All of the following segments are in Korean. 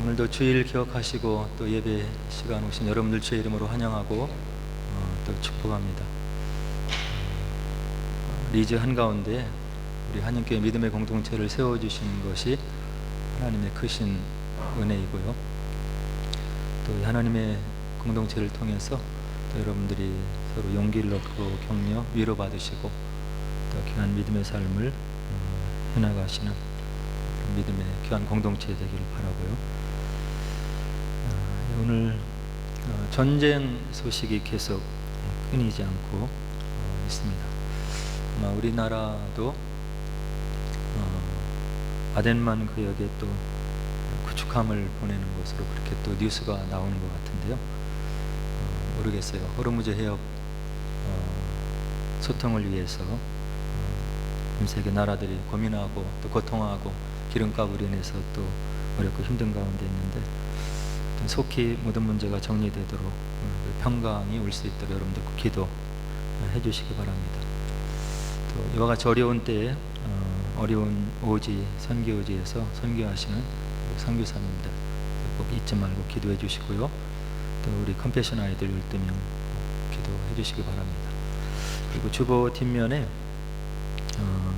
오늘도 주일 기억하시고 또 예배 시간 오신 여러분들 주의 이름으로 환영하고 또 축복합니다. 리즈 한가운데 우리 한영교회 믿음의 공동체를 세워주신 것이 하나님의 크신 은혜이고요. 또 하나님의 공동체를 통해서 또 여러분들이 서로 용기를 얻고 격려, 위로받으시고 또 귀한 믿음의 삶을 해나가시는 믿음의 귀한 공동체 되기를 바라고요. 오늘 전쟁 소식이 계속 끊이지 않고 있습니다. 아마 우리나라도 아덴만 구역에 또 구축함을 보내는 것으로 그렇게 또 뉴스가 나오는 것 같은데요. 모르겠어요. 호르무즈 해협 소통을 위해서 전 세계 나라들이 고민하고 또 고통하고 기름값으로 인해서 또 어렵고 힘든 가운데 있는데 속히 모든 문제가 정리되도록 평강이 올 수 있도록 여러분들 꼭 기도해 주시기 바랍니다. 또 이와 같이 어려운 때에 어려운 오지 선교지에서 선교하시는 선교사님들 꼭 잊지 말고 기도해 주시고요. 또 우리 컴패션 아이들 12명 기도해 주시기 바랍니다. 그리고 주보 뒷면에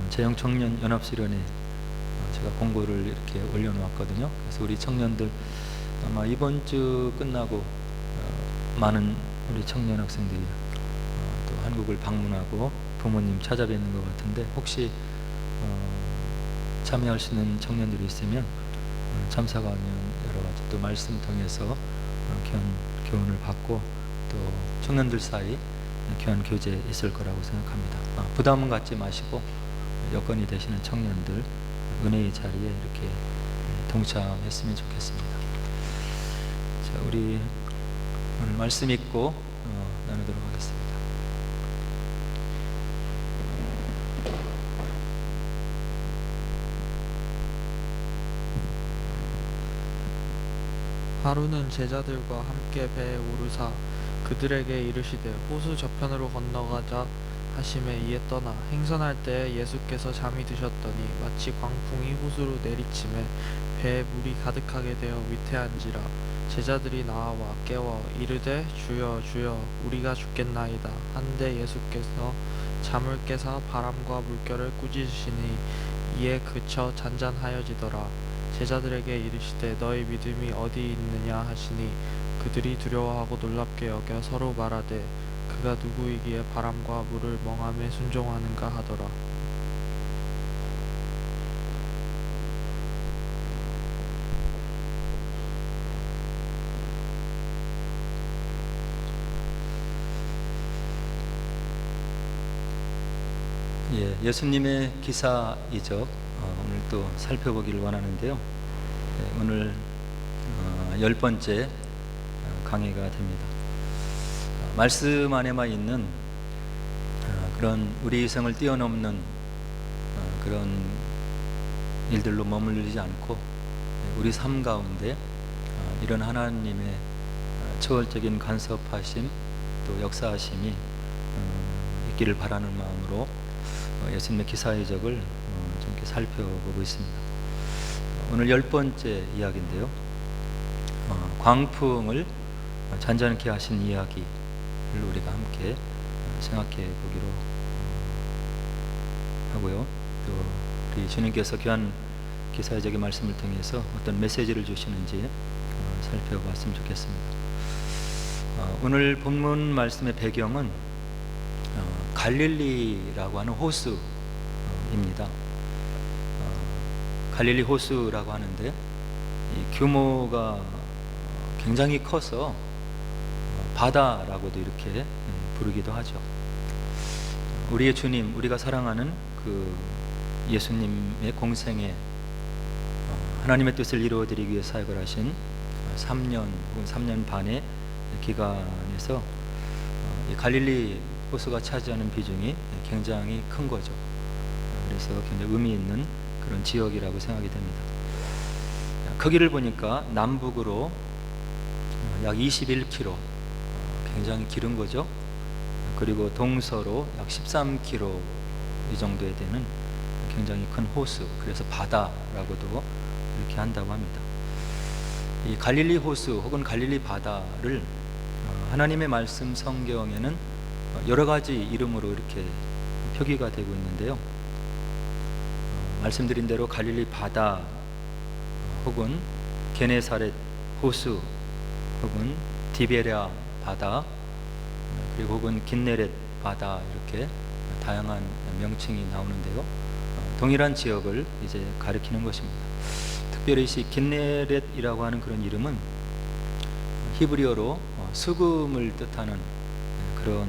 재영 청년 연합수련회 제가 공고를 이렇게 올려놓았거든요. 그래서 우리 청년들 아마 이번 주 끝나고 많은 우리 청년 학생들이 또 한국을 방문하고 부모님 찾아뵙는 것 같은데 혹시 참여할 수 있는 청년들이 있으면 참석하면 여러 가지 또 말씀 통해서 귀한 교훈을 받고 또 청년들 사이 귀한 교제 있을 거라고 생각합니다. 부담은 갖지 마시고 여건이 되시는 청년들 은혜의 자리에 이렇게 동참했으면 좋겠습니다. 자, 우리 오늘 말씀 읽고 나누도록 하겠습니다. 하루는 제자들과 함께 배에 오르사 그들에게 이르시되 호수 저편으로 건너가자 하심에 이에 떠나 행선할 때에 예수께서 잠이 드셨더니 마치 광풍이 호수로 내리침에 배에 물이 가득하게 되어 위태한지라 제자들이 나와 깨워 이르되 주여 주여 우리가 죽겠나이다 한데 예수께서 잠을 깨사 바람과 물결을 꾸짖으시니 이에 그쳐 잔잔하여지더라. 제자들에게 이르시되 너희 믿음이 어디 있느냐 하시니 그들이 두려워하고 놀랍게 여겨 서로 말하되 그가 누구이기에 바람과 물을 멍함에 순종하는가 하더라. 예수님의 기사이적 오늘 또 살펴보기를 원하는데요. 오늘 10번째 강의가 됩니다. 말씀 안에만 있는 그런 우리 이성을 뛰어넘는 그런 일들로 머물리지 않고 우리 삶 가운데 이런 하나님의 초월적인 간섭하심 또 역사하심이 있기를 바라는 마음으로 예수님의 기사의적을 좀 이렇게 살펴보고 있습니다. 오늘 10번째 이야기인데요. 광풍을 잔잔케 하신 이야기를 우리가 함께 생각해 보기로 하고요. 또 우리 주님께서 귀한 기사의적의 말씀을 통해서 어떤 메시지를 주시는지 살펴봤으면 좋겠습니다. 오늘 본문 말씀의 배경은 갈릴리라고 하는 호수입니다. 갈릴리 호수라고 하는데 이 규모가 굉장히 커서 바다라고도 이렇게 부르기도 하죠. 우리의 주님, 우리가 사랑하는 그 예수님의 공생에 하나님의 뜻을 이루어드리기 위해 사역을 하신 3년 혹은 3년 반의 기간에서 이 갈릴리 호수가 차지하는 비중이 굉장히 큰 거죠. 그래서 굉장히 의미 있는 그런 지역이라고 생각이 됩니다. 크기를 보니까 남북으로 약 21km, 굉장히 길은 거죠. 그리고 동서로 약 13km 이 정도에 되는 굉장히 큰 호수, 그래서 바다라고도 이렇게 한다고 합니다. 이 갈릴리 호수 혹은 갈릴리 바다를 하나님의 말씀 성경에는 여러 가지 이름으로 이렇게 표기가 되고 있는데요. 말씀드린 대로 갈릴리 바다 혹은 게네사렛 호수 혹은 디베랴 바다 그리고 혹은 긴네렛 바다 이렇게 다양한 명칭이 나오는데요. 동일한 지역을 이제 가리키는 것입니다. 특별히 이 긴네렛이라고 하는 그런 이름은 히브리어로 수금을 뜻하는 그런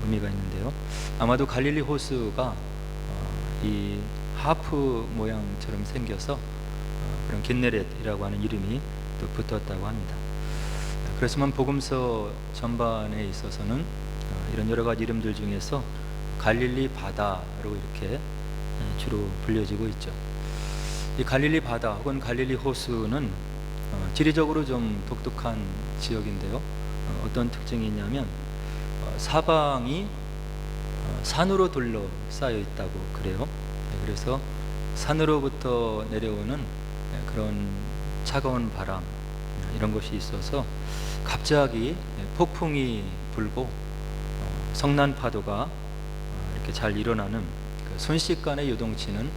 의미가 있는데요. 아마도 갈릴리 호수가 이 하프 모양처럼 생겨서 그런 긴네렛이라고 하는 이름이 또 붙었다고 합니다. 그렇지만 복음서 전반에 있어서는 이런 여러 가지 이름들 중에서 갈릴리 바다로 이렇게 주로 불려지고 있죠. 이 갈릴리 바다 혹은 갈릴리 호수는 지리적으로 좀 독특한 지역인데요. 어떤 특징이 있냐면 사방이 산으로 둘러싸여 있다고 그래요. 그래서 산으로부터 내려오는 그런 차가운 바람 이런 것이 있어서 갑자기 폭풍이 불고 성난 파도가 이렇게 잘 일어나는 순식간에 요동치는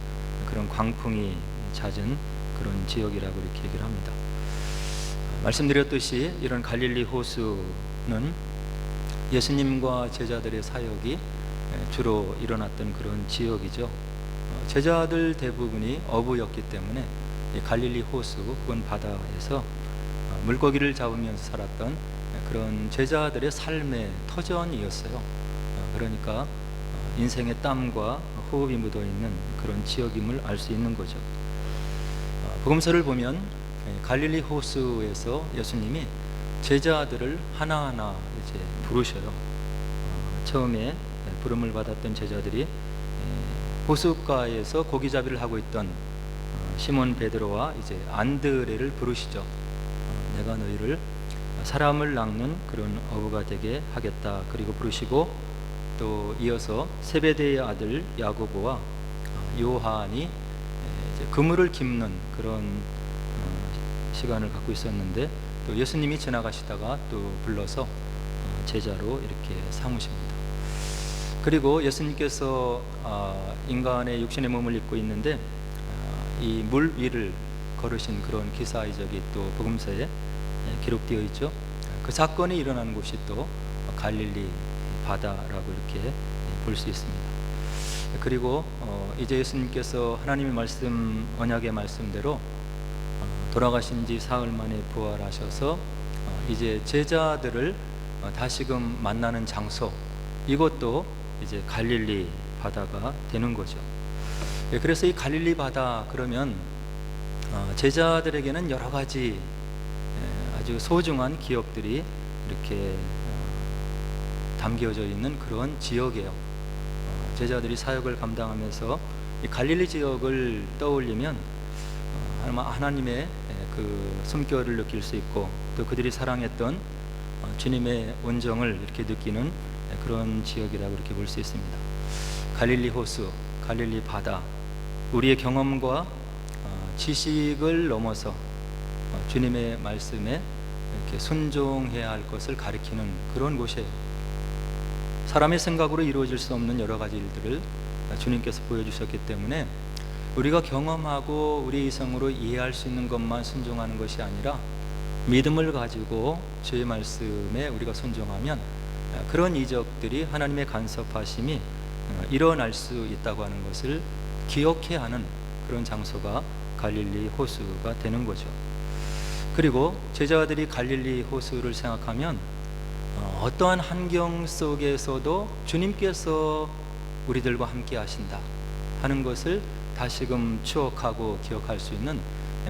그런 광풍이 잦은 그런 지역이라고 이렇게 얘기를 합니다. 말씀드렸듯이 이런 갈릴리 호수는 예수님과 제자들의 사역이 주로 일어났던 그런 지역이죠. 제자들 대부분이 어부였기 때문에 이 갈릴리 호수 혹은 바다에서 물고기를 잡으면서 살았던 그런 제자들의 삶의 터전이었어요. 그러니까 인생의 땀과 호흡이 묻어있는 그런 지역임을 알 수 있는 거죠. 복음서를 보면 갈릴리 호수에서 예수님이 제자들을 하나하나 이제 부르셔요. 처음에 부름을 받았던 제자들이 호숫가에서 고기잡이를 하고 있던 시몬 베드로와 이제 안드레를 부르시죠. 내가 너희를 사람을 낚는 그런 어부가 되게 하겠다. 그리고 부르시고 또 이어서 세베대의 아들 야고보와 요한이 이제 그물을 깁는 그런 시간을 갖고 있었는데 또 예수님이 지나가시다가 또 불러서 제자로 이렇게 삼으십니다. 그리고 예수님께서 인간의 육신의 몸을 입고 있는데 이 물 위를 걸으신 그런 기사이적이 또 복음서에 기록되어 있죠. 그 사건이 일어나는 곳이 또 갈릴리 바다라고 이렇게 볼 수 있습니다. 그리고 이제 예수님께서 하나님의 말씀 언약의 말씀대로 돌아가신 지 사흘 만에 부활하셔서 이제 제자들을 다시금 만나는 장소, 이것도 이제 갈릴리 바다가 되는 거죠. 그래서 이 갈릴리 바다 그러면 제자들에게는 여러 가지 아주 소중한 기억들이 이렇게 담겨져 있는 그런 지역이에요. 제자들이 사역을 감당하면서 이 갈릴리 지역을 떠올리면 하나님의 그 숨결을 느낄 수 있고 또 그들이 사랑했던 주님의 온정을 이렇게 느끼는 그런 지역이라고 이렇게 볼 수 있습니다. 갈릴리 호수, 갈릴리 바다, 우리의 경험과 지식을 넘어서 주님의 말씀에 이렇게 순종해야 할 것을 가리키는 그런 곳이에요. 사람의 생각으로 이루어질 수 없는 여러 가지 일들을 주님께서 보여주셨기 때문에 우리가 경험하고 우리 이성으로 이해할 수 있는 것만 순종하는 것이 아니라 믿음을 가지고 주의 말씀에 우리가 순종하면 그런 이적들이 하나님의 간섭하심이 일어날 수 있다고 하는 것을 기억해야 하는 그런 장소가 갈릴리 호수가 되는 거죠. 그리고 제자들이 갈릴리 호수를 생각하면 어떠한 환경 속에서도 주님께서 우리들과 함께 하신다 하는 것을 다시금 추억하고 기억할 수 있는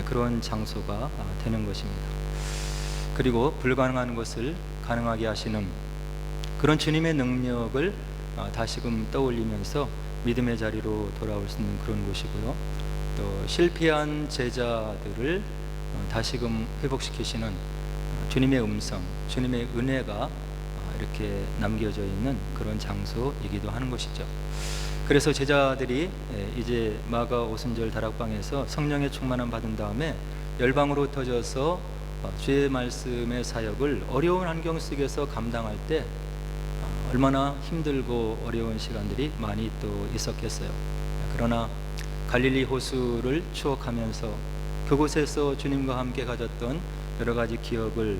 그런 장소가 되는 것입니다. 그리고 불가능한 것을 가능하게 하시는 그런 주님의 능력을 다시금 떠올리면서 믿음의 자리로 돌아올 수 있는 그런 곳이고요. 또 실패한 제자들을 다시금 회복시키시는 주님의 음성, 주님의 은혜가 이렇게 남겨져 있는 그런 장소이기도 하는 것이죠. 그래서 제자들이 이제 마가 오순절 다락방에서 성령의 충만함 받은 다음에 열방으로 흩어져서 주의 말씀의 사역을 어려운 환경 속에서 감당할 때 얼마나 힘들고 어려운 시간들이 많이 또 있었겠어요. 그러나 갈릴리 호수를 추억하면서 그곳에서 주님과 함께 가졌던 여러 가지 기억을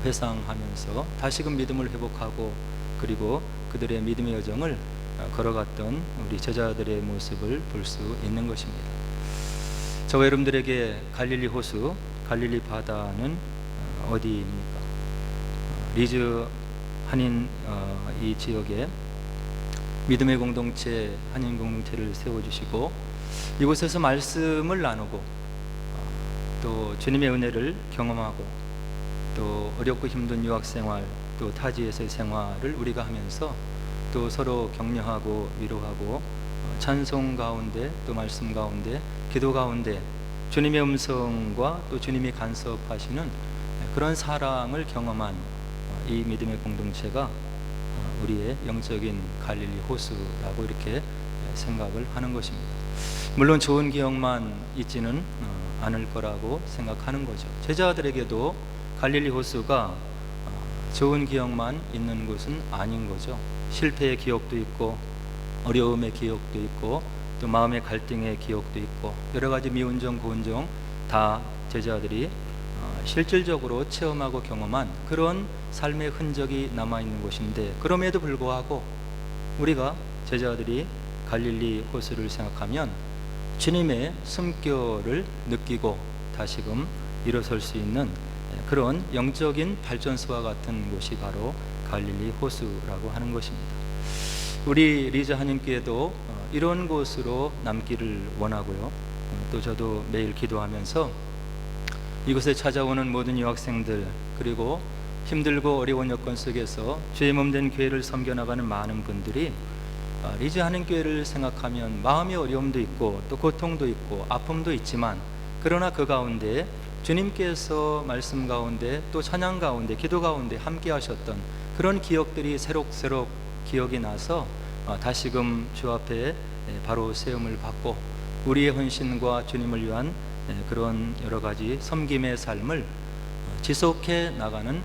회상하면서 다시금 믿음을 회복하고 그리고 그들의 믿음의 여정을 걸어갔던 우리 제자들의 모습을 볼 수 있는 것입니다. 저와 여러분들에게 갈릴리 호수, 갈릴리 바다는 어디입니까? 리즈 한인 이 지역에 믿음의 공동체, 한인 공동체를 세워주시고 이곳에서 말씀을 나누고 또 주님의 은혜를 경험하고 또 어렵고 힘든 유학생활 또 타지에서의 생활을 우리가 하면서 또 서로 격려하고 위로하고 찬송 가운데 또 말씀 가운데 기도 가운데 주님의 음성과 또 주님이 간섭하시는 그런 사랑을 경험한 이 믿음의 공동체가 우리의 영적인 갈릴리 호수라고 이렇게 생각을 하는 것입니다. 물론 좋은 기억만 있지는 않을 거라고 생각하는 거죠. 제자들에게도 갈릴리 호수가 좋은 기억만 있는 것은 아닌 거죠. 실패의 기억도 있고 어려움의 기억도 있고 또 마음의 갈등의 기억도 있고 여러 가지 미운정 고운정 다 제자들이 실질적으로 체험하고 경험한 그런 삶의 흔적이 남아있는 곳인데 그럼에도 불구하고 우리가 제자들이 갈릴리 호수를 생각하면 주님의 숨결을 느끼고 다시금 일어설 수 있는 그런 영적인 발전소와 같은 곳이 바로 갈릴리 호수라고 하는 것입니다. 우리 리즈 한인교회도 이런 곳으로 남기를 원하고요. 또 저도 매일 기도하면서 이곳에 찾아오는 모든 유학생들 그리고 힘들고 어려운 여건 속에서 주의 몸된 교회를 섬겨나가는 많은 분들이 리즈 한인교회를 생각하면 마음의 어려움도 있고 또 고통도 있고 아픔도 있지만 그러나 그 가운데 주님께서 말씀 가운데 또 찬양 가운데 기도 가운데 함께 하셨던 그런 기억들이 새록새록 기억이 나서 다시금 주 앞에 바로 세움을 받고 우리의 헌신과 주님을 위한 그런 여러 가지 섬김의 삶을 지속해 나가는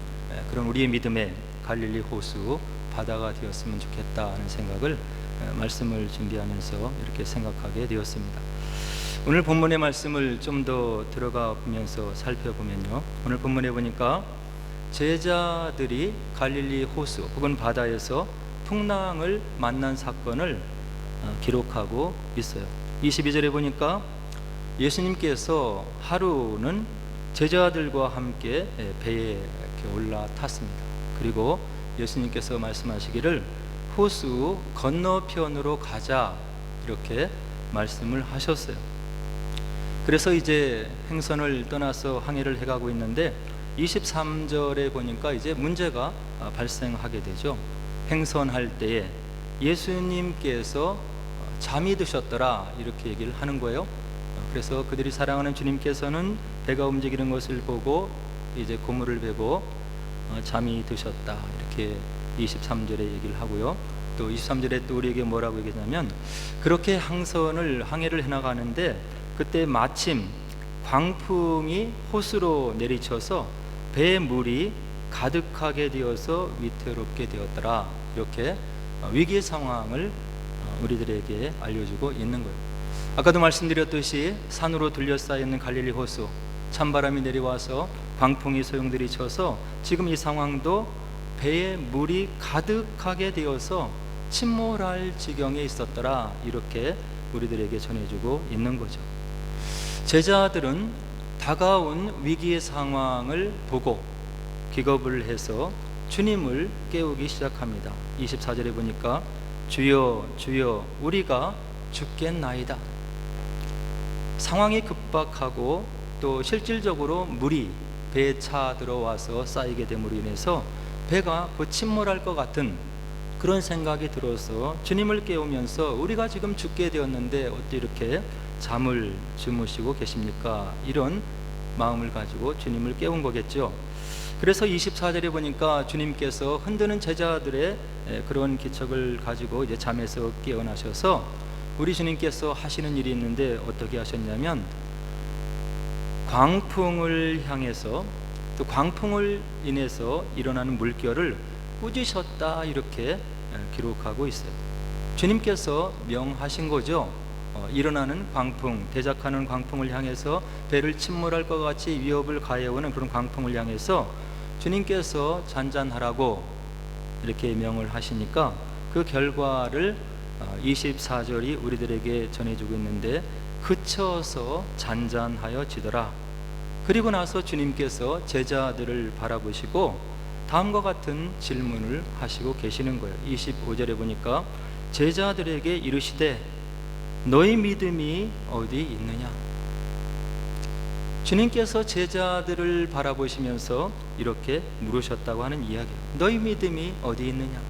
그런 우리의 믿음의 갈릴리 호수 바다가 되었으면 좋겠다 하는 생각을 말씀을 준비하면서 이렇게 생각하게 되었습니다. 오늘 본문의 말씀을 좀 더 들어가 보면서 살펴보면요, 오늘 본문에 보니까 제자들이 갈릴리 호수 혹은 바다에서 풍랑을 만난 사건을 기록하고 있어요. 22절에 보니까 예수님께서 하루는 제자들과 함께 배에 이렇게 올라탔습니다. 그리고 예수님께서 말씀하시기를 호수 건너편으로 가자 이렇게 말씀을 하셨어요. 그래서 이제 행선을 떠나서 항해를 해가고 있는데 23절에 보니까 이제 문제가 발생하게 되죠. 행선할 때에 예수님께서 잠이 드셨더라 이렇게 얘기를 하는 거예요. 그래서 그들이 사랑하는 주님께서는 배가 움직이는 것을 보고 이제 고물을 베고 잠이 드셨다 이렇게 23절에 얘기를 하고요. 또 23절에 또 우리에게 뭐라고 얘기하냐면 그렇게 항해를 해나가는데 그때 마침 광풍이 호수로 내리쳐서 배의 물이 가득하게 되어서 위태롭게 되었더라 이렇게 위기의 상황을 우리들에게 알려주고 있는 거예요. 아까도 말씀드렸듯이 산으로 둘러싸여 있는 갈릴리 호수, 찬바람이 내려와서 광풍이 소용돌이 쳐서 지금 이 상황도 배에 물이 가득하게 되어서 침몰할 지경에 있었더라 이렇게 우리들에게 전해주고 있는 거죠. 제자들은 다가온 위기의 상황을 보고 기겁을 해서 주님을 깨우기 시작합니다. 24절에 보니까 주여 주여 우리가 죽겠나이다. 상황이 급박하고 또 실질적으로 물이 배에 차 들어와서 쌓이게 됨으로 인해서 배가 곧 침몰할 것 같은 그런 생각이 들어서 주님을 깨우면서 우리가 지금 죽게 되었는데 어떻게 이렇게 잠을 주무시고 계십니까? 이런 마음을 가지고 주님을 깨운 거겠죠. 그래서 24절에 보니까 주님께서 흔드는 제자들의 그런 기척을 가지고 이제 잠에서 깨어나셔서 우리 주님께서 하시는 일이 있는데 어떻게 하셨냐면 광풍을 향해서 또 광풍을 인해서 일어나는 물결을 꾸짖었다 이렇게 기록하고 있어요. 주님께서 명하신 거죠. 일어나는 광풍, 대적하는 광풍을 향해서 배를 침몰할 것 같이 위협을 가해오는 그런 광풍을 향해서 주님께서 잔잔하라고 이렇게 명을 하시니까 그 결과를 24절이 우리들에게 전해주고 있는데, 그쳐서 잔잔하여 지더라. 그리고 나서 주님께서 제자들을 바라보시고 다음과 같은 질문을 하시고 계시는 거예요. 25절에 보니까 제자들에게 이르시되 너희 믿음이 어디 있느냐. 주님께서 제자들을 바라보시면서 이렇게 물으셨다고 하는 이야기예요. 너희 믿음이 어디 있느냐?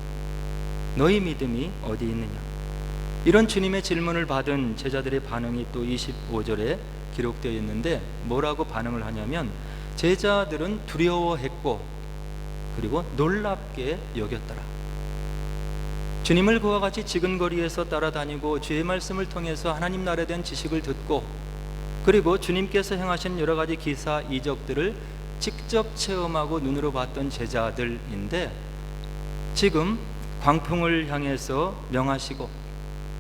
너희 믿음이 어디 있느냐? 이런 주님의 질문을 받은 제자들의 반응이 또 25절에 기록되어 있는데, 뭐라고 반응을 하냐면 제자들은 두려워했고 그리고 놀랍게 여겼더라. 주님을 그와 같이 지근거리에서 따라다니고 주의 말씀을 통해서 하나님 나라에 대한 지식을 듣고, 그리고 주님께서 행하신 여러 가지 기사 이적들을 직접 체험하고 눈으로 봤던 제자들인데, 지금 광풍을 향해서 명하시고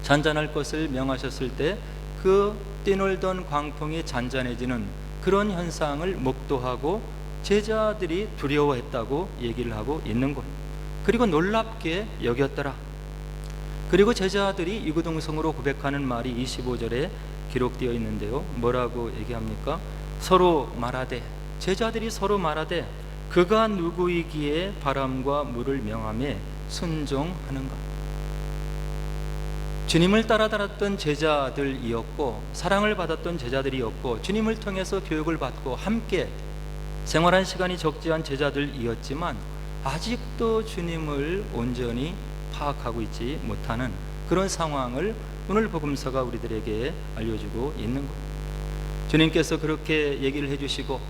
잔잔할 것을 명하셨을 때 그 뛰놀던 광풍이 잔잔해지는 그런 현상을 목도하고 제자들이 두려워했다고 얘기를 하고 있는 거예요. 그리고 놀랍게 여겼더라. 그리고 제자들이 이구동성으로 고백하는 말이 25절에 기록되어 있는데요. 뭐라고 얘기합니까? 서로 말하되, 제자들이 서로 말하되 그가 누구이기에 바람과 물을 명하며 순종하는가. 주님을 따라다녔던 제자들이었고 사랑을 받았던 제자들이었고 주님을 통해서 교육을 받고 함께 생활한 시간이 적지 않은 제자들이었지만 아직도 주님을 온전히 파악하고 있지 못하는 그런 상황을 오늘 복음서가 우리들에게 알려주고 있는 거예요. 주님께서 그렇게 얘기를 해주시고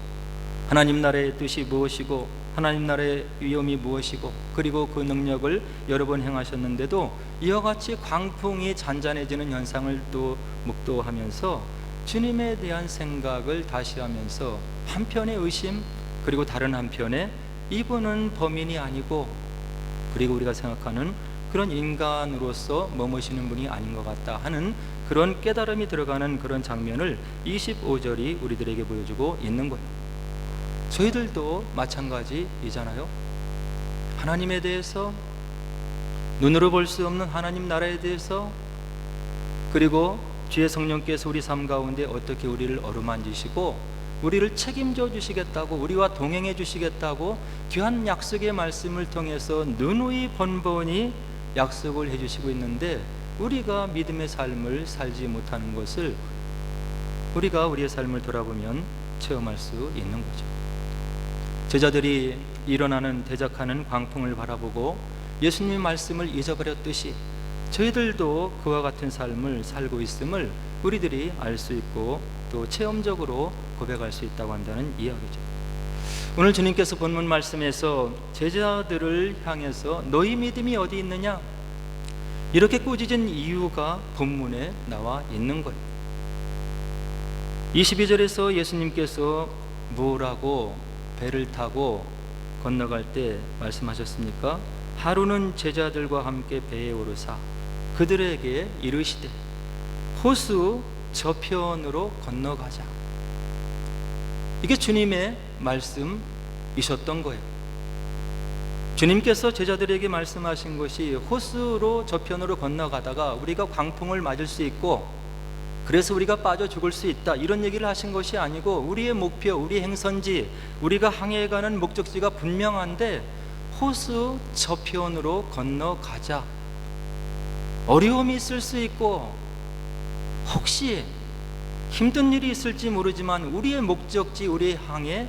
하나님 나라의 뜻이 무엇이고 하나님 나라의 위엄이 무엇이고 그리고 그 능력을 여러 번 행하셨는데도 이와 같이 광풍이 잔잔해지는 현상을 또 목도하면서 주님에 대한 생각을 다시 하면서 한편의 의심, 그리고 다른 한편에 이분은 범인이 아니고 그리고 우리가 생각하는 그런 인간으로서 머무시는 분이 아닌 것 같다 하는 그런 깨달음이 들어가는 그런 장면을 25절이 우리들에게 보여주고 있는 거예요. 저희들도 마찬가지이잖아요. 하나님에 대해서, 눈으로 볼 수 없는 하나님 나라에 대해서, 그리고 주의 성령께서 우리 삶 가운데 어떻게 우리를 어루만지시고 우리를 책임져 주시겠다고, 우리와 동행해 주시겠다고 귀한 약속의 말씀을 통해서 누누이 번번이 약속을 해주시고 있는데, 우리가 믿음의 삶을 살지 못하는 것을 우리가 우리의 삶을 돌아보면 체험할 수 있는 거죠. 제자들이 일어나는 대적하는 광풍을 바라보고 예수님의 말씀을 잊어버렸듯이 저희들도 그와 같은 삶을 살고 있음을 우리들이 알 수 있고 또 체험적으로 고백할 수 있다고 한다는 이야기죠. 오늘 주님께서 본문 말씀에서 제자들을 향해서 너희 믿음이 어디 있느냐 이렇게 꾸짖은 이유가 본문에 나와 있는 거예요. 22절에서 예수님께서 뭐라고 배를 타고 건너갈 때 말씀하셨습니까? 하루는 제자들과 함께 배에 오르사 그들에게 이르시되 호수 저편으로 건너가자. 이게 주님의 말씀이셨던 거예요. 주님께서 제자들에게 말씀하신 것이 호수로 저편으로 건너가다가 우리가 광풍을 맞을 수 있고 그래서 우리가 빠져 죽을 수 있다 이런 얘기를 하신 것이 아니고, 우리의 목표, 우리 행선지, 우리가 항해해 가는 목적지가 분명한데 호수 저편으로 건너가자. 어려움이 있을 수 있고 혹시 힘든 일이 있을지 모르지만 우리의 목적지, 우리의 항해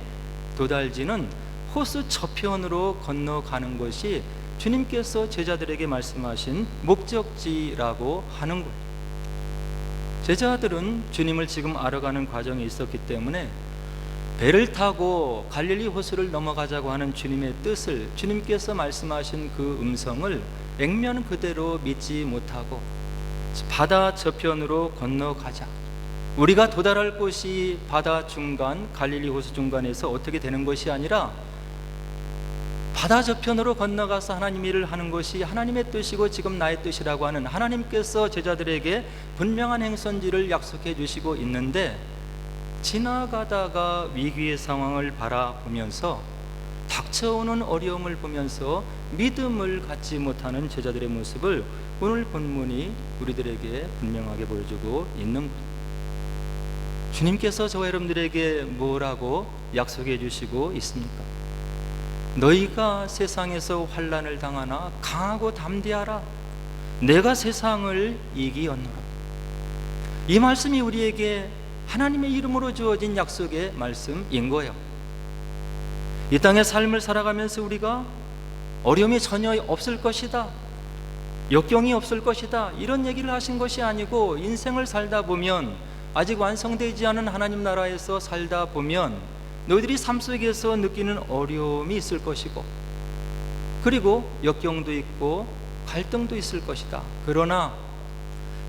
도달지는 호수 저편으로 건너가는 것이 주님께서 제자들에게 말씀하신 목적지라고 하는 거예요. 제자들은 주님을 지금 알아가는 과정에 있었기 때문에 배를 타고 갈릴리 호수를 넘어가자고 하는 주님의 뜻을, 주님께서 말씀하신 그 음성을 액면 그대로 믿지 못하고 바다 저편으로 건너가자, 우리가 도달할 곳이 바다 중간, 갈릴리 호수 중간에서 어떻게 되는 것이 아니라 바다 저편으로 건너가서 하나님 일을 하는 것이 하나님의 뜻이고 지금 나의 뜻이라고 하는, 하나님께서 제자들에게 분명한 행선지를 약속해 주시고 있는데, 지나가다가 위기의 상황을 바라보면서 닥쳐오는 어려움을 보면서 믿음을 갖지 못하는 제자들의 모습을 오늘 본문이 우리들에게 분명하게 보여주고 있는 것. 주님께서 저와 여러분들에게 뭐라고 약속해 주시고 있습니까? 너희가 세상에서 환난을 당하나 강하고 담대하라, 내가 세상을 이기었노라. 이 말씀이 우리에게 하나님의 이름으로 주어진 약속의 말씀인 거예요. 이 땅의 삶을 살아가면서 우리가 어려움이 전혀 없을 것이다, 역경이 없을 것이다, 이런 얘기를 하신 것이 아니고, 인생을 살다 보면, 아직 완성되지 않은 하나님 나라에서 살다 보면 너희들이 삶 속에서 느끼는 어려움이 있을 것이고, 그리고 역경도 있고 갈등도 있을 것이다. 그러나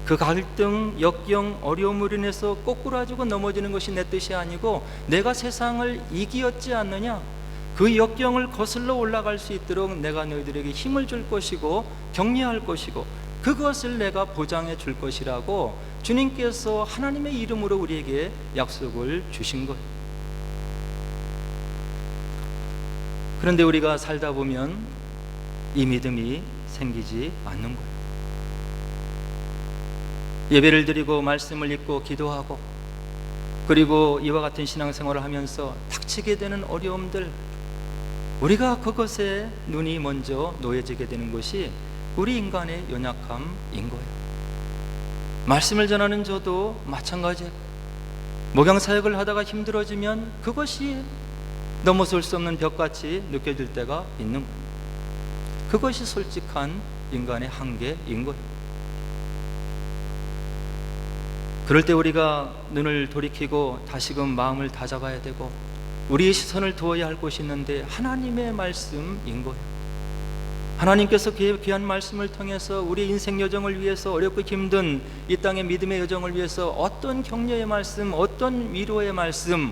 그 갈등, 역경, 어려움으로 인해서 꼬꾸라지고 넘어지는 것이 내 뜻이 아니고, 내가 세상을 이기었지 않느냐, 그 역경을 거슬러 올라갈 수 있도록 내가 너희들에게 힘을 줄 것이고 격려할 것이고, 그것을 내가 보장해 줄 것이라고 주님께서 하나님의 이름으로 우리에게 약속을 주신 거예요. 그런데 우리가 살다 보면 이 믿음이 생기지 않는 거예요. 예배를 드리고 말씀을 읽고 기도하고, 그리고 이와 같은 신앙생활을 하면서 닥치게 되는 어려움들, 우리가 그것에 눈이 먼저 놓여지게 되는 것이 우리 인간의 연약함인 거예요. 말씀을 전하는 저도 마찬가지예요. 목양 사역을 하다가 힘들어지면 그것이 넘어설 수 없는 벽같이 느껴질 때가 있는 거예요. 그것이 솔직한 인간의 한계인 거예요. 그럴 때 우리가 눈을 돌이키고 다시금 마음을 다잡아야 되고, 우리의 시선을 두어야 할 곳이 있는데 하나님의 말씀인 거예요. 하나님께서 귀한 말씀을 통해서 우리 인생 여정을 위해서, 어렵고 힘든 이 땅의 믿음의 여정을 위해서 어떤 격려의 말씀, 어떤 위로의 말씀,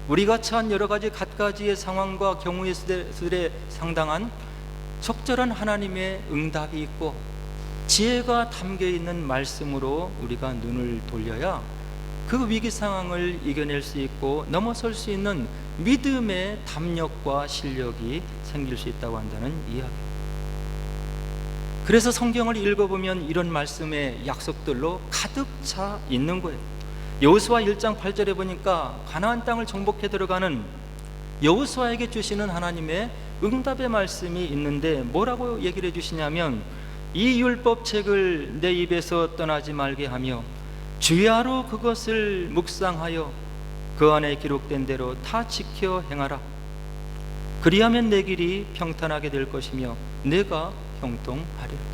우리가 처한 여러 가지 갖가지의 상황과 경우의 수들에 상당한 적절한 하나님의 응답이 있고 지혜가 담겨있는 말씀으로 우리가 눈을 돌려야 그 위기 상황을 이겨낼 수 있고 넘어설 수 있는 믿음의 담력과 실력이 생길 수 있다고 한다는 이야기. 그래서 성경을 읽어보면 이런 말씀의 약속들로 가득 차 있는 거예요. 여호수아 1장 8절에 보니까 가나안 땅을 정복해 들어가는 여호수아에게 주시는 하나님의 응답의 말씀이 있는데, 뭐라고 얘기를 해주시냐면, 이 율법책을 내 입에서 떠나지 말게 하며 주야로 그것을 묵상하여 그 안에 기록된 대로 다 지켜 행하라. 그리하면 내 길이 평탄하게 될 것이며 내가 형통하리라.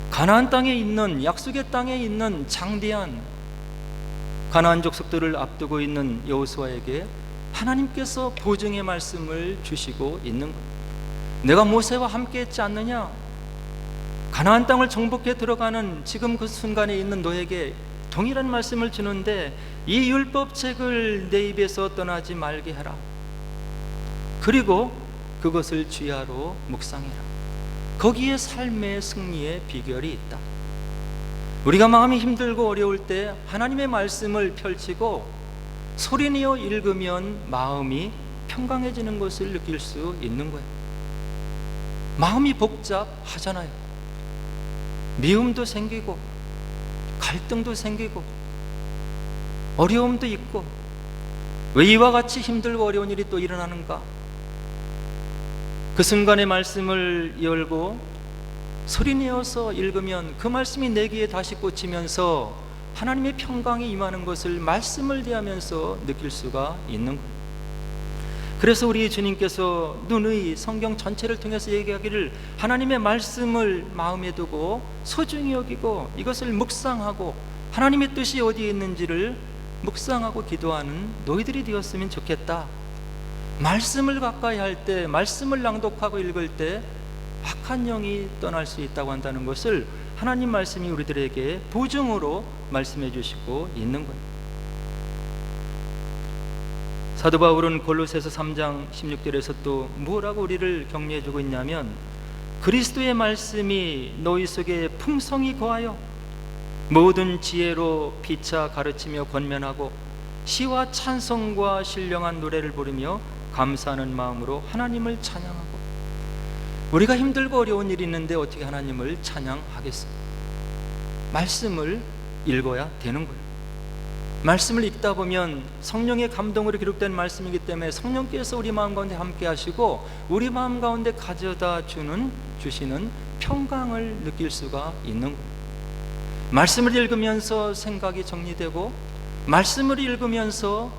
가나안 땅에 있는, 약속의 땅에 있는 장대한 가나안 족속들을 앞두고 있는 여호수아에게 하나님께서 보증의 말씀을 주시고 있는 것. 내가 모세와 함께 했지 않느냐? 가나안 땅을 정복해 들어가는 지금 그 순간에 있는 너에게 동일한 말씀을 주는데, 이 율법책을 내 입에서 떠나지 말게 하라. 그리고 그것을 주야로 묵상해라. 거기에 삶의 승리의 비결이 있다. 우리가 마음이 힘들고 어려울 때 하나님의 말씀을 펼치고 소리내어 읽으면 마음이 평강해지는 것을 느낄 수 있는 거예요. 마음이 복잡하잖아요. 미움도 생기고 갈등도 생기고 어려움도 있고, 왜 이와 같이 힘들고 어려운 일이 또 일어나는가? 그 순간의 말씀을 열고 소리내어서 읽으면 그 말씀이 내 귀에 다시 꽂히면서 하나님의 평강이 임하는 것을 말씀을 대하면서 느낄 수가 있는 거예요. 그래서 우리 주님께서 누누이 성경 전체를 통해서 얘기하기를, 하나님의 말씀을 마음에 두고 소중히 여기고 이것을 묵상하고 하나님의 뜻이 어디에 있는지를 묵상하고 기도하는 너희들이 되었으면 좋겠다. 말씀을 가까이 할 때, 말씀을 낭독하고 읽을 때 악한 영이 떠날 수 있다고 한다는 것을 하나님 말씀이 우리들에게 보증으로 말씀해 주시고 있는 거예요. 사도 바울은 골로새서 3장 16절에서 또 뭐라고 우리를 격려해 주고 있냐면, 그리스도의 말씀이 너희 속에 풍성히 거하여 모든 지혜로 피차 가르치며 권면하고 시와 찬송과 신령한 노래를 부르며 감사하는 마음으로 하나님을 찬양하고. 우리가 힘들고 어려운 일이 있는데 어떻게 하나님을 찬양하겠어요? 말씀을 읽어야 되는 거예요. 말씀을 읽다 보면 성령의 감동으로 기록된 말씀이기 때문에 성령께서 우리 마음 가운데 함께 하시고 우리 마음 가운데 가져다 주시는 평강을 느낄 수가 있는 거예요. 말씀을 읽으면서 생각이 정리되고, 말씀을 읽으면서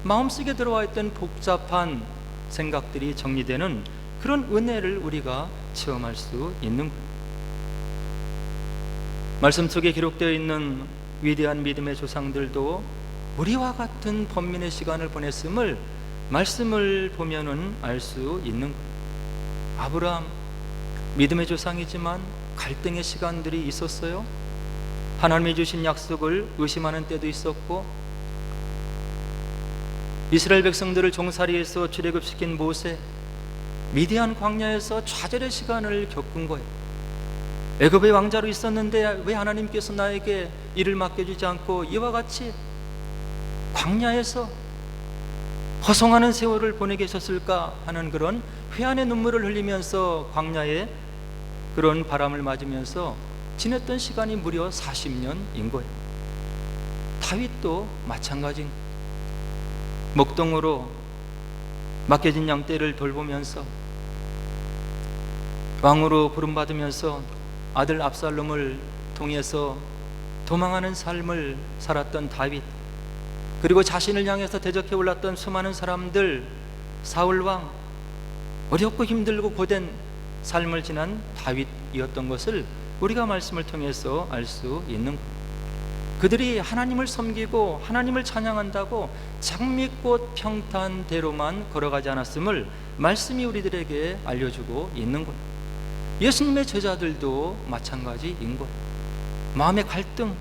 마음속에 들어와 있던 복잡한 생각들이 정리되는 그런 은혜를 우리가 체험할 수 있는 거예요. 말씀 속에 기록되어 있는 위대한 믿음의 조상들도 우리와 같은 번민의 시간을 보냈음을 말씀을 보면은 알 수 있는 거예요. 아브라함 믿음의 조상이지만 갈등의 시간들이 있었어요. 하나님이 주신 약속을 의심하는 때도 있었고, 이스라엘 백성들을 종살이에서 출애굽시킨 모세, 미디안 광야에서 좌절의 시간을 겪은 거예요. 애굽의 왕자로 있었는데 왜 하나님께서 나에게 일을 맡겨주지 않고 이와 같이 광야에서 허송하는 세월을 보내게 하셨을까 하는 그런 회한의 눈물을 흘리면서 광야에 그런 바람을 맞으면서 지냈던 시간이 무려 40년인 거예요. 다윗도 마찬가지인 거예요. 목동으로 맡겨진 양떼를 돌보면서 왕으로 부름받으면서 아들 압살롬을 통해서 도망하는 삶을 살았던 다윗, 그리고 자신을 향해서 대적해 올랐던 수많은 사람들, 사울왕, 어렵고 힘들고 고된 삶을 지난 다윗이었던 것을 우리가 말씀을 통해서 알 수 있는 거예요. 그들이 하나님을 섬기고 하나님을 찬양한다고 장미꽃 평탄대로만 걸어가지 않았음을 말씀이 우리들에게 알려주고 있는 거예요. 예수님의 제자들도 마찬가지인 거예요. 마음의 갈등,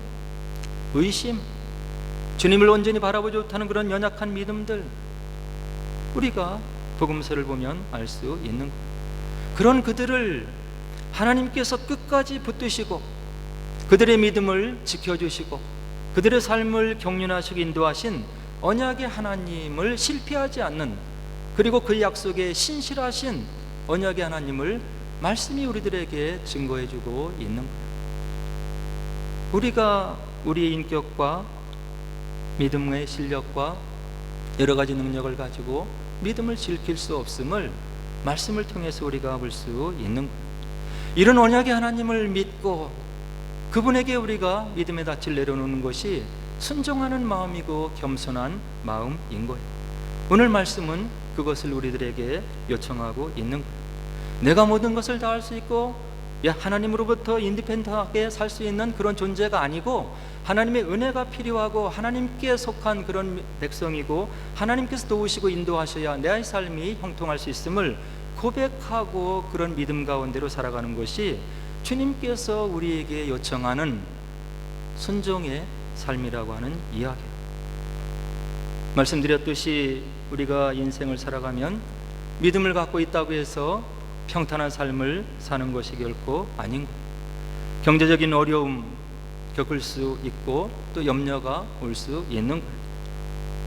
의심, 주님을 온전히 바라보지 못하는 그런 연약한 믿음들, 우리가 복음서를 보면 알 수 있는 거예요. 그런 그들을 하나님께서 끝까지 붙드시고 그들의 믿음을 지켜주시고 그들의 삶을 경륜하시고 인도하신 언약의 하나님을 실패하지 않는, 그리고 그 약속에 신실하신 언약의 하나님을 말씀이 우리들에게 증거해주고 있는 거예요. 우리가 우리의 인격과 믿음의 실력과 여러 가지 능력을 가지고 믿음을 지킬 수 없음을 말씀을 통해서 우리가 볼 수 있는 거예요. 이런 언약의 하나님을 믿고 그분에게 우리가 믿음의 닻을 내려놓는 것이 순종하는 마음이고 겸손한 마음인 거예요. 오늘 말씀은 그것을 우리들에게 요청하고 있는 거예요. 내가 모든 것을 다 할 수 있고 하나님으로부터 인디펜던트하게 살 수 있는 그런 존재가 아니고, 하나님의 은혜가 필요하고 하나님께 속한 그런 백성이고 하나님께서 도우시고 인도하셔야 내 삶이 형통할 수 있음을 고백하고 그런 믿음 가운데로 살아가는 것이 주님께서 우리에게 요청하는 순종의 삶이라고 하는 이야기예요. 말씀드렸듯이 우리가 인생을 살아가면 믿음을 갖고 있다고 해서 평탄한 삶을 사는 것이 결코 아닌 거예요. 경제적인 어려움 겪을 수 있고 또 염려가 올 수 있는 거예요.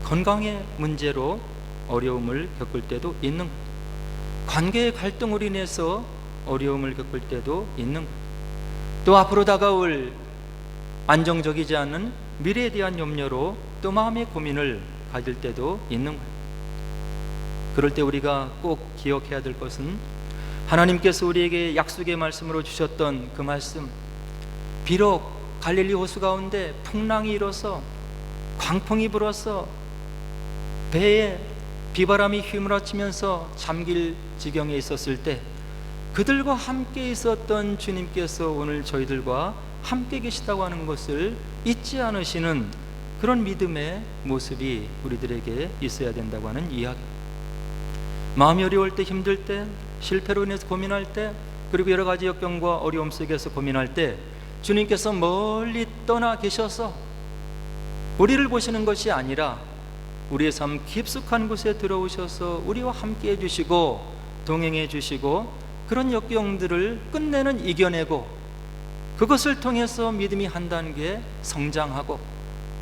건강의 문제로 어려움을 겪을 때도 있는 거예요. 관계의 갈등으로 인해서 어려움을 겪을 때도 있는 거예요. 또 앞으로 다가올 안정적이지 않은 미래에 대한 염려로 또 마음의 고민을 가질 때도 있는 거예요. 그럴 때 우리가 꼭 기억해야 될 것은 하나님께서 우리에게 약속의 말씀으로 주셨던 그 말씀, 비록 갈릴리 호수 가운데 풍랑이 일어서 광풍이 불어서 배에 비바람이 휘몰아치면서 잠길 지경에 있었을 때 그들과 함께 있었던 주님께서 오늘 저희들과 함께 계시다고 하는 것을 잊지 않으시는 그런 믿음의 모습이 우리들에게 있어야 된다고 하는 이야기. 마음이 어려울 때, 힘들 때, 실패로 인해서 고민할 때, 그리고 여러 가지 역경과 어려움 속에서 고민할 때 주님께서 멀리 떠나 계셔서 우리를 보시는 것이 아니라 우리의 삶 깊숙한 곳에 들어오셔서 우리와 함께 해주시고 동행해 주시고 그런 역경들을 끝내는 이겨내고 그것을 통해서 믿음이 한 단계 성장하고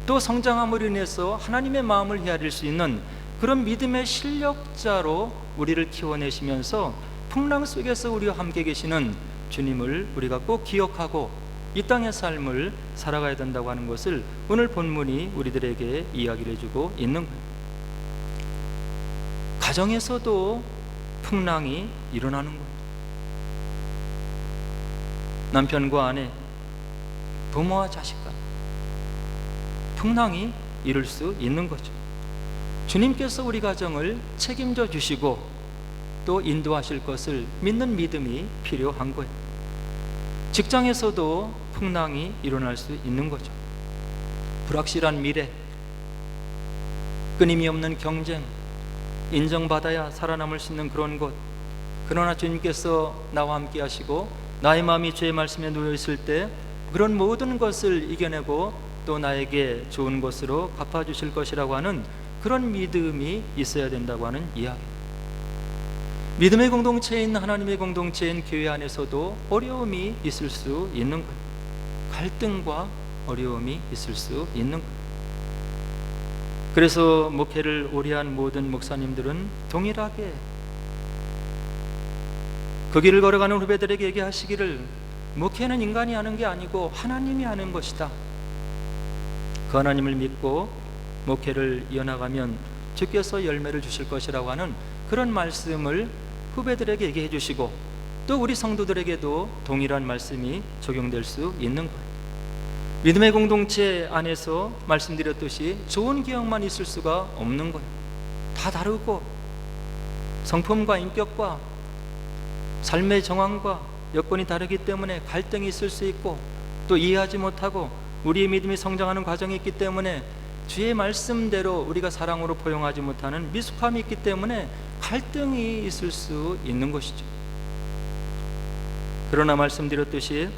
또 성장함으로 인해서 하나님의 마음을 헤아릴 수 있는 그런 믿음의 실력자로 우리를 키워내시면서 풍랑 속에서 우리와 함께 계시는 주님을 우리가 꼭 기억하고 이 땅의 삶을 살아가야 된다고 하는 것을 오늘 본문이 우리들에게 이야기를 해주고 있는 거예요. 가정에서도 풍랑이 일어나는 거예요. 남편과 아내, 부모와 자식 간 풍랑이 이룰 수 있는 거죠. 주님께서 우리 가정을 책임져 주시고 또 인도하실 것을 믿는 믿음이 필요한 거예요. 직장에서도 풍랑이 일어날 수 있는 거죠. 불확실한 미래, 끊임이 없는 경쟁, 인정받아야 살아남을 수 있는 그런 곳. 그러나 주님께서 나와 함께 하시고 나의 마음이 주의 말씀에 놓여 있을 때 그런 모든 것을 이겨내고 또 나에게 좋은 것으로 갚아주실 것이라고 하는 그런 믿음이 있어야 된다고 하는 이야기. 믿음의 공동체인 하나님의 공동체인 교회 안에서도 어려움이 있을 수 있는 거예요. 갈등과 어려움이 있을 수 있는 거예요. 그래서 목회를 오래 한 모든 목사님들은 동일하게 그 길을 걸어가는 후배들에게 얘기하시기를 목회는 인간이 하는 게 아니고 하나님이 하는 것이다. 그 하나님을 믿고 목회를 이어나가면 주께서 열매를 주실 것이라고 하는 그런 말씀을 후배들에게 얘기해 주시고 또 우리 성도들에게도 동일한 말씀이 적용될 수 있는 거예요. 믿음의 공동체 안에서 말씀드렸듯이 좋은 기억만 있을 수가 없는 거예요. 다 다르고 성품과 인격과 삶의 정황과 여건이 다르기 때문에 갈등이 있을 수 있고 또 이해하지 못하고 우리의 믿음이 성장하는 과정이 있기 때문에 주의 말씀대로 우리가 사랑으로 포용하지 못하는 미숙함이 있기 때문에 갈등이 있을 수 있는 것이죠. 그러나 말씀드렸듯이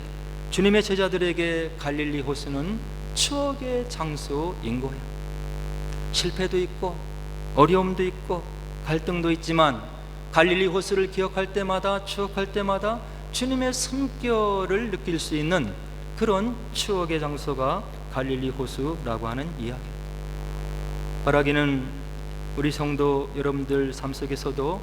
주님의 제자들에게 갈릴리 호수는 추억의 장소인 거예요. 실패도 있고 어려움도 있고 갈등도 있지만 갈릴리 호수를 기억할 때마다 추억할 때마다 주님의 숨결을 느낄 수 있는 그런 추억의 장소가 갈릴리 호수라고 하는 이야기. 바라기는 우리 성도 여러분들 삶 속에서도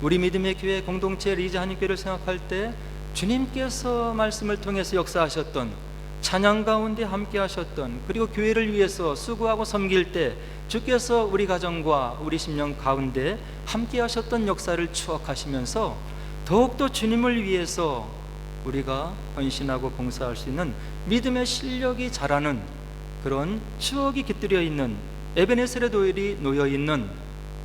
우리 믿음의 교회 공동체 리즈 한인교회를 생각할 때 주님께서 말씀을 통해서 역사하셨던 찬양 가운데 함께 하셨던 그리고 교회를 위해서 수고하고 섬길 때 주께서 우리 가정과 우리 심령 가운데 함께 하셨던 역사를 추억하시면서 더욱더 주님을 위해서 우리가 헌신하고 봉사할 수 있는 믿음의 실력이 자라는 그런 추억이 깃들여 있는 에베네셀의 도일이 놓여 있는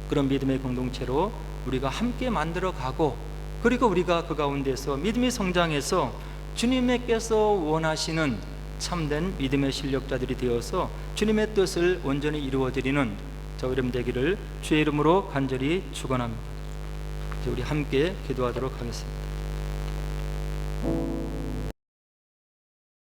그런 믿음의 공동체로 우리가 함께 만들어 가고 그리고 우리가 그 가운데서 믿음이 성장해서 주님께서 원하시는 참된 믿음의 실력자들이 되어서 주님의 뜻을 온전히 이루어드리는 저 여러분 되기를 주의 이름으로 간절히 축원합니다. 이제 우리 함께 기도하도록 하겠습니다.